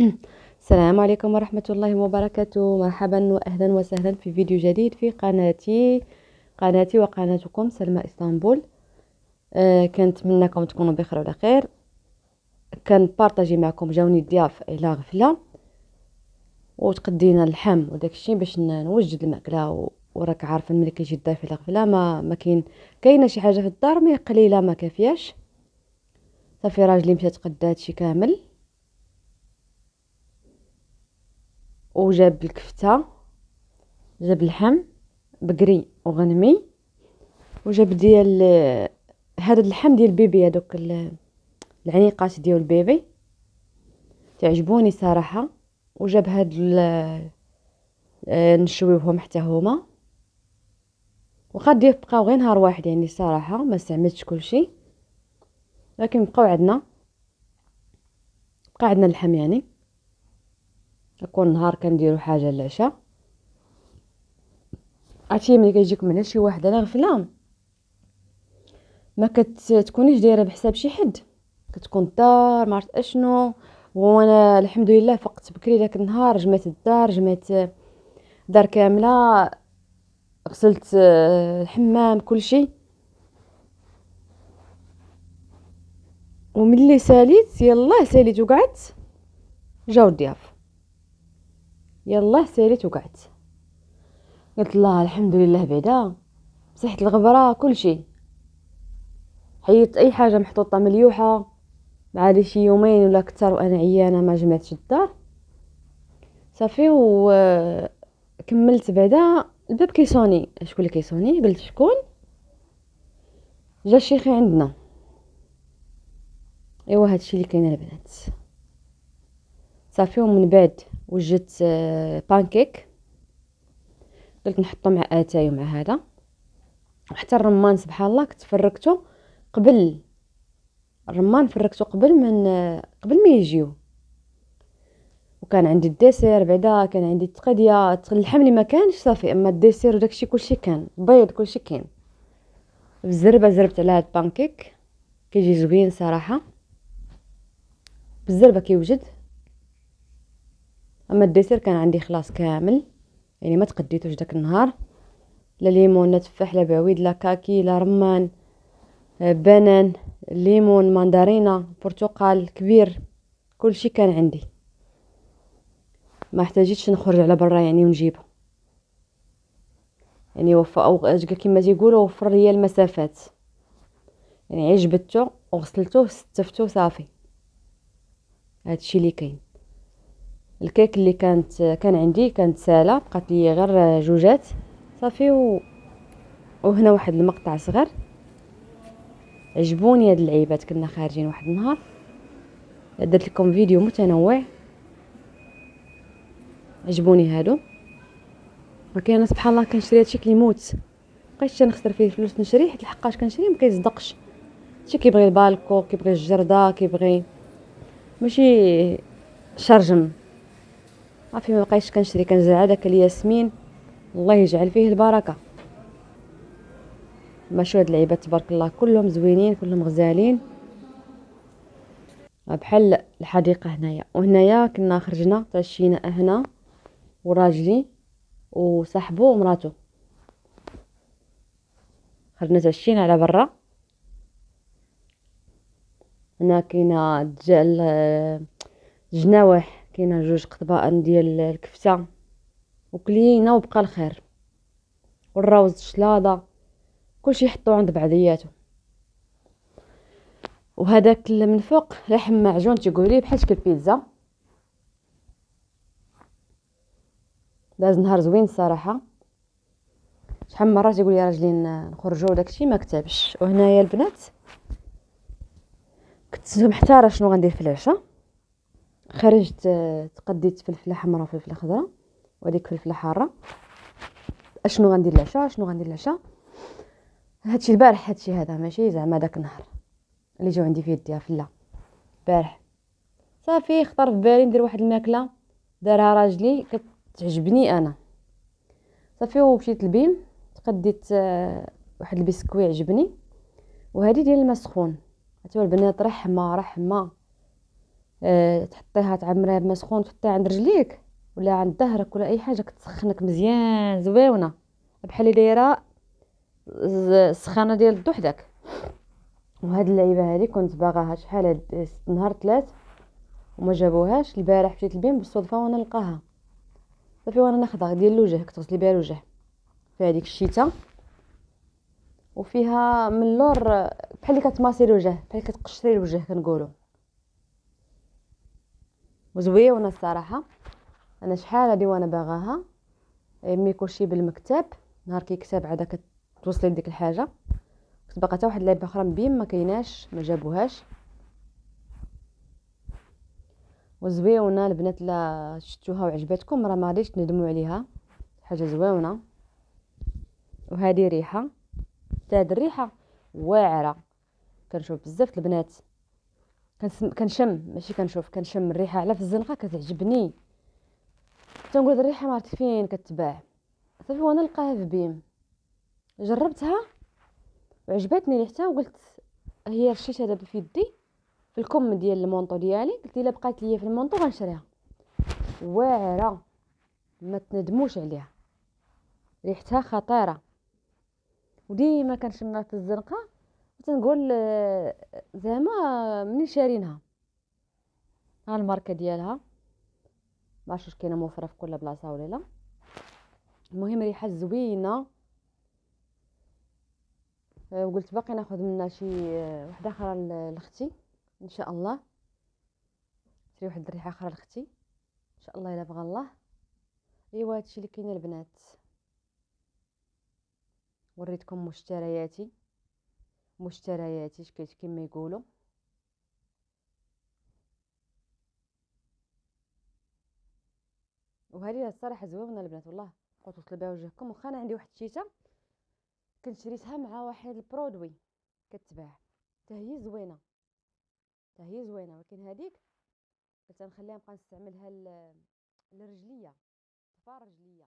السلام عليكم ورحمة الله وبركاته. مرحبا وأهلا وسهلا في فيديو جديد في قناتي وقناتكم سلمى اسطنبول. كنتمنىكم تكونوا بخير وعلى خير. كنبارطاجي معكم جاوني ضياف الى غفله وتقدينا اللحم وداك الشيء باش نوجد الماكله، وراك عارفه ملي كيجي الضيف الى غفله ما كاينه شي حاجه في الدار مي قليله ما كافياش. صافي راجلي مشى تقدى هادشي كامل وجاب الكفته، جاب اللحم بقري وغنمي، وجاب ديال هذا اللحم ديال البيبي، هذوك العنيقات ديال البيبي تعجبوني صراحه. وجاب هاد نشويوهم حتى هما، وخا الضيوف بقاو غير نهار واحد يعني صراحه ما استعملتش كلشي، لكن بقى عندنا اللحم يعني. كل نهار كنديروا حاجه للعشاء. عرفتي ملي كيجيكم هنا شي واحد على غفله ما كتكونيش دايره بحساب شي حد، كتكون الدار ما عرفت اشنو. وانا الحمد لله فقت بكري داك النهار، جمعت الدار، جمعت دار كامله، غسلت الحمام كلشي. وملي ساليت وقعدت، جاو الضياف، يلا ساليت وقعدت، قلت الله الحمد لله بعدا مسحت الغبره كلشي، حيدت اي حاجه محطوطه مليوحه. بعد شي يومين ولا اكثر وانا عيانه ما جمعتش الدار صافي. وكملت بعدا الباب كيصوني. شكون اللي كيصوني؟ قلت شكون؟ جا الشيخي عندنا. ايوا هادشي اللي كاين البنات. صافي ومن بعد وجدت بانكيك، قلت نحطو مع اتاي ومع هذا. وحتى الرمان سبحان الله كنت فركته قبل، الرمان فركته قبل ما يجيو. وكان عندي الديسير بعدا، كان عندي التقديه، اللحم اللي ما كانش صافي، اما الديسير وداكشي كلشي كان بيض، كلشي كاين. بالزربه زربت على هاد البانكيك، كيجي زوين صراحه، بالزربه كيوجد. اما الديسير كان عندي خلاص كامل يعني ما تقديتوش داك النهار، لا ليمون لا تفاح لا بعويد لا كاكي لا رمان بنان ليمون ماندارينا برتقال كبير، كلشي كان عندي، ما احتاجيتش نخرج على برا يعني ونجيبه. يعني او كما تيقولوا وفر لي المسافات، يعني عجبته وغسلته ستفته صافي. هادشي اللي كاين. الكيك اللي كان عندي كانت ساله، بقات لي غير جوجات صافي. وهنا واحد المقطع صغير عجبوني هاد اللعيبات. كنا خارجين واحد النهار، درت لكم فيديو متنوع، عجبوني هادو. ولكن انا سبحان الله كنشري هادشي كيموت، بقيتش نخسر فيه فلوس نشريه، حيت لحقاش كنشريه ما كيصدقش. شي كيبغي البالكو، كيبغي الجرده، كيبغي ماشي شرجم. صافي ما بقيتش كنشري، كنزرع داك الياسمين الله يجعل فيه البركه. ماشي هاد اللعيبات تبارك الله كلهم زوينين، كلهم غزالين، بحال الحديقه هنايا. وهنايا كنا خرجنا تعشينا هنا وراجلي وصاحبه ومراته، خرجنا تعشينا على برا. هنا كاينه الجناوح، كاينه جوج قطبان ديال الكفته وكلينا وبقى الخير، والروز الشلاضه كلشي يحطوه عند بعضياته. وهذاك من فوق لحم معجون تيقولوا لي بحال شكل البيتزا. داز نهار زوين الصراحه. شحال من مره تيقول لي راجلي نخرجوا داكشي ما كتبش. وهنايا البنات كنت محتاره شنو غندير في العشاء. خرجت تقديت فلفله حمراء وفلفله خضراء وديك فلفله حاره. اشنو غندير العشاء؟ هادشي البارح، هادشي هذا ماشي زعما داك النهار اللي جاو عندي فيه الضياف، لا البارح. صافي خطر في بالي ندير واحد الماكله دارها راجلي كتعجبني انا. صافي ومشيت للبيم تقديت واحد البسكوي عجبني، وهذه ديال الماء سخون. حتى البنات رحمه تحطيها تعمريها بما سخون، تحطيها عند رجليك ولا عند ظهرك ولا اي حاجه كتسخنك مزيان، زويونه بحال اللي دايره السخانه ديال الضو حداك. وهاد اللعيبه هذه كنت باغاها شحال هاد نهار 3 وما جابوهاش. البارح مشيت لبيم بالصدفه وانا نلقاها صافي، وانا ناخذها ديال الوجه، كتغسلي بها الوجه في هذيك الشتاء، وفيها من اللور بحال اللي كتماسي الوجه، بحال كتقشري الوجه كنقولوا. وزويونه الصراحه، انا شحال هادي وانا باغاها. مي كلشي بالمكتب، نهار كيكتب عاد كتوصلي لديك الحاجه. كنت باغا حتى واحد اللعبه اخرى من بيم ما كايناش، ما جابوهاش. وزويونه البنات، لا شفتوها وعجبتكم راه ما غاديش تندموا عليها، حاجه زويونه. وهذه ريحه، هاد الريحه واعره. كنشوف بزاف البنات كنشم، ماشي كنشوف، كنشم الريحه على في الزنقه كتعجبني. تنقول الريحه ما عرفت فين كتباع، صافي وانا نلقاها في بيم. جربتها وعجبتني ريحتها، وقلت هي رشيتها دابا في يدي في الكم ديال المونطو ديالي، قلت الا بقات ليا في المونطو غنشريها. واعره ما تندموش عليها، ريحتها خطيره. وديما كنشمها في الزنقه وتنقول زعما منين شارينها. ها الماركه ديالها ما عرفتش كاينه موفره في كل بلاصه ولا لا. المهم ريحه زوينه. وقلت باقي ناخذ منها شي وحده اخرى لاختي ان شاء الله. نشري واحد الريحه اخرى لاختي ان شاء الله الا بغى الله. ايوا هادشي اللي كاين البنات، وريتكم مشترياتي شكيت كما يقولوا. وهذه الصراحه زوينه البنات والله، بقاو توصلوا بها وجهكم. واخا انا عندي واحد الشيته كنت شريتها مع واحد البرودوي كتباع، حتى هي زوينه، ولكن هذيك قلت نخليها نبقى نستعملها للرجليه، صفار رجليه.